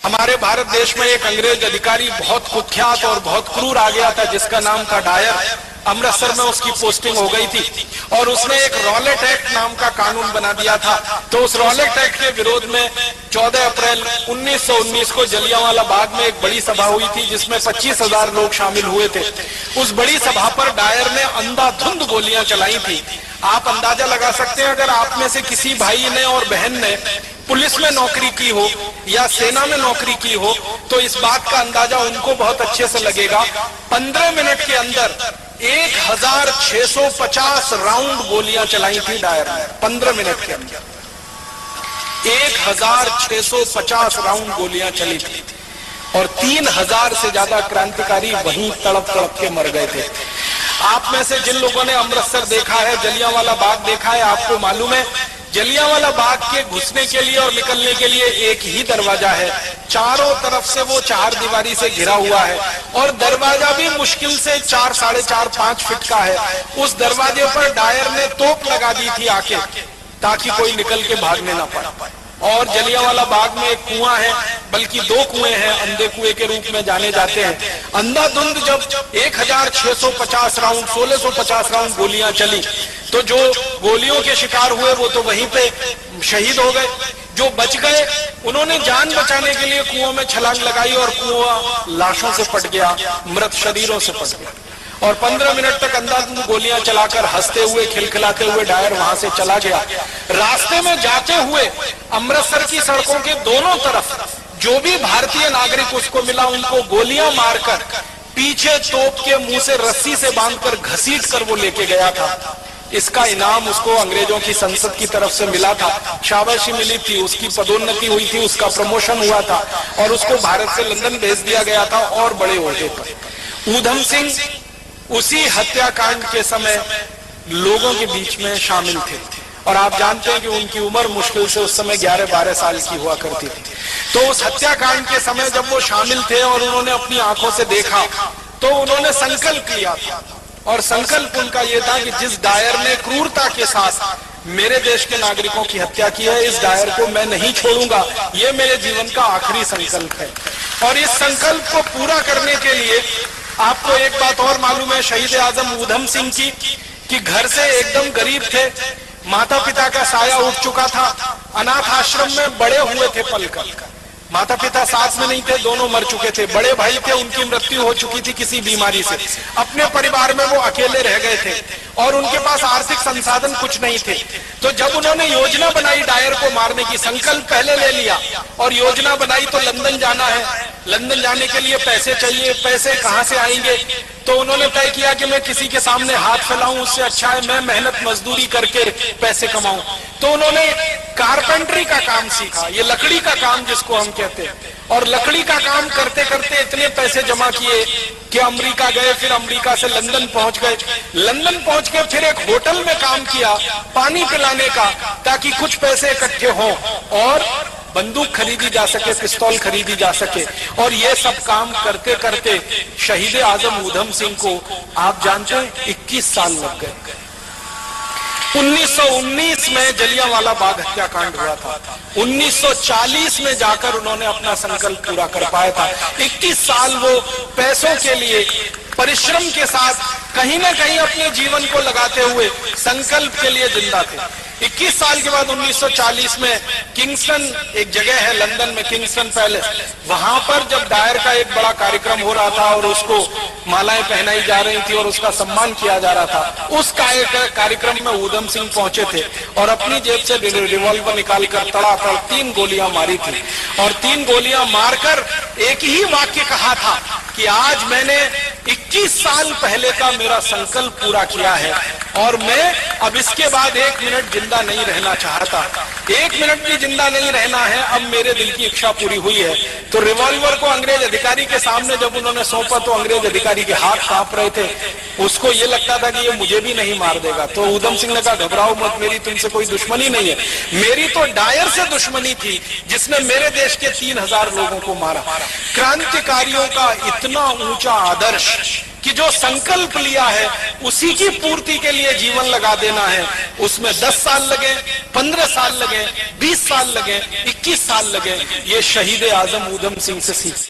हमारे भारत देश में एक अंग्रेज अधिकारी बहुत कुख्यात और बहुत क्रूर आ गया था, जिसका नाम था डायर। अमृतसर में उसकी पोस्टिंग हो गई थी और उसने एक रॉलेट एक्ट नाम का कानून बना दिया था। तो उस रॉलेट एक्ट के विरोध में 14 अप्रैल 1919 को जलियांवाला बाग में एक बड़ी सभा हुई थी, जिसमें 25,000 लोग शामिल हुए थे। उस बड़ी सभा पर डायर ने अंधाधुंध गोलियां चलाई थी। आप अंदाजा लगा सकते हैं, अगर आप में से किसी भाई ने और बहन ने पुलिस में नौकरी की हो या सेना में नौकरी की हो, तो इस बात का अंदाजा उनको बहुत अच्छे से लगेगा। 15 मिनट के अंदर 1650 राउंड गोलियां चलाई थी डायर ने। 15 मिनट के अंदर 1650 राउंड गोलियां चली थी और 3000 से ज्यादा क्रांतिकारी वहीं तड़प तड़प के मर गए थे। आप में से जिन लोगों ने अमृतसर देखा है, जलियांवाला बाग देखा है, आपको मालूम है जलियांवाला बाग के घुसने के लिए और निकलने के लिए एक ही दरवाजा है। चारों तरफ से वो 4 दीवारी से घिरा हुआ है और दरवाजा भी मुश्किल से 4, 4.5, 5 फीट का है। उस दरवाजे पर डायर ने तोप लगा दी थी आके, ताकि कोई निकल के भागने ना पाए। और जलियांवाला बाग में एक कुआं है, बल्कि 2 कुएं हैं, अंधे कुएं के रूप में जाने जाते हैं। अंधाधुंध जब 1650 राउंड 1650 राउंड गोलियां चली, तो जो गोलियों के शिकार हुए वो तो वहीं पे शहीद हो गए। जो बच गए उन्होंने जान बचाने के लिए कुओं में छलांग लगाई और कुआं लाशों से पट गया, मृत शरीरों से पट गया। और 15 मिनट तक अंधाधुंध गोलियां चलाकर हंसते हुए खिलखिलाते हुए डायर वहां से चला गया। रास्ते में जाते हुए अमृतसर की सड़कों के दोनों तरफ जो भी भारतीय नागरिक उसको मिला, उनको गोलियां मारकर पीछे तोप के मुंह से रस्सी से बांधकर घसीट कर वो लेके गया था। इसका इनाम उसको अंग्रेजों की संसद की तरफ से मिला था, शाबाशी मिली थी, उसकी पदोन्नति हुई थी, उसका प्रमोशन हुआ था और उसको भारत से लंदन भेज दिया गया था और बड़े ओहदे पर। ऊधम सिंह उसी हत्याकांड के समय लोगों के बीच में शामिल थे और आप जानते हैं कि उनकी उम्र मुश्किल से उस समय 11-12 साल की हुआ करती थी। तो उस हत्याकांड के समय जब वो शामिल थे और उन्होंने अपनी आंखों से देखा, तो उन्होंने संकल्प लिया था और संकल्प उनका ये था कि जिस डायर ने क्रूरता के साथ मेरे देश के नागरिकों की हत्या की है, इस डायर को मैं नहीं छोड़ूंगा। ये मेरे जीवन का आखिरी संकल्प है। और इस संकल्प को पूरा करने के लिए आपको एक बात और मालूम है शहीद आजम ऊधम सिंह की, कि घर से एकदम गरीब थे, माता पिता का साया उठ चुका था, अनाथ आश्रम में बड़े हुए थे पलकर। माता पिता साथ में नहीं थे, दोनों मर चुके थे। बड़े भाई थे, उनकी मृत्यु हो चुकी थी किसी बीमारी से। अपने परिवार में वो अकेले रह गए थे और उनके पास आर्थिक संसाधन कुछ नहीं थे। तो जब उन्होंने योजना बनाई डायर को मारने की, संकल्प पहले ले लिया और योजना बनाई, तो लंदन जाना है, लंदन जाने के लिए पैसे चाहिए, पैसे कहां से आएंगे? तो उन्होंने तय किया कि मैं किसी के सामने हाथ फैलाऊं, उससे अच्छा है मैं मेहनत मजदूरी करके पैसे कमाऊं। तो उन्होंने कारपेंटरी का काम सीखा, ये लकड़ी का काम जिसको हम कहते हैं, और लकड़ी का काम करते करते इतने पैसे जमा किए कि अमेरिका गए, फिर अमेरिका से लंदन पहुंच गए। लंदन पहुंच के फिर एक होटल में काम किया पानी पिलाने का, ताकि कुछ पैसे इकट्ठे हों और बंदूक खरीदी जा सके, पिस्तौल खरीदी जा सके। और ये सब काम करते करते शहीद आजम ऊधम सिंह को आप जानते हैं 21 साल लग गए। 1919 में जलियांवाला बाग हत्याकांड हुआ था, 1940 में जाकर उन्होंने अपना संकल्प पूरा कर पाया था। 21 साल वो पैसों के लिए परिश्रम के साथ कहीं ना कहीं अपने जीवन को लगाते हुए संकल्प के लिए जिंदा थे। 21 साल के बाद 1940 में किंगस्टन एक जगह है लंदन में, किंगस्टन पैलेस, वहां पर जब डायर का एक बड़ा कार्यक्रम हो रहा था और उसको मालाएं पहनाई जा रही थी और उसका सम्मान किया जा रहा था, उस कार्यक्रम में ऊधम सिंह पहुंचे थे और अपनी जेब से रिवॉल्वर निकालकर तड़ातड़ 3 गोलियां मारी थी और 3 गोलियां मारकर एक ही वाक्य कहा था कि आज मैंने 21 साल पहले का मेरा संकल्प पूरा किया है और मैं अब इसके बाद 1 मिनट जिंदा नहीं रहना चाहता, 1 मिनट भी जिंदा नहीं रहना है, अब मेरे दिल की इच्छा पूरी हुई है। तो रिवॉल्वर को अंग्रेज अधिकारी के सामने जब उन्होंने सौंपा तो अंग्रेज अधिकारी के हाथ कांप रहे थे, उसको ये लगता था कि ये मुझे भी नहीं मार देगा। तो ऊधम सिंह ने कहा घबराओ मत, मेरी तुमसे कोई दुश्मनी नहीं है, मेरी तो डायर से दुश्मनी थी जिसने मेरे देश के 3000 लोगों को मारा। क्रांतिकारियों का इतना ऊंचा आदर्श कि जो संकल्प लिया है उसी की पूर्ति के लिए जीवन लगा देना है, उसमें 10 साल लगे, 15 साल लगे, 20 साल लगे, 21 साल लगे, ये शहीद आजम ऊधम सिंह से सीख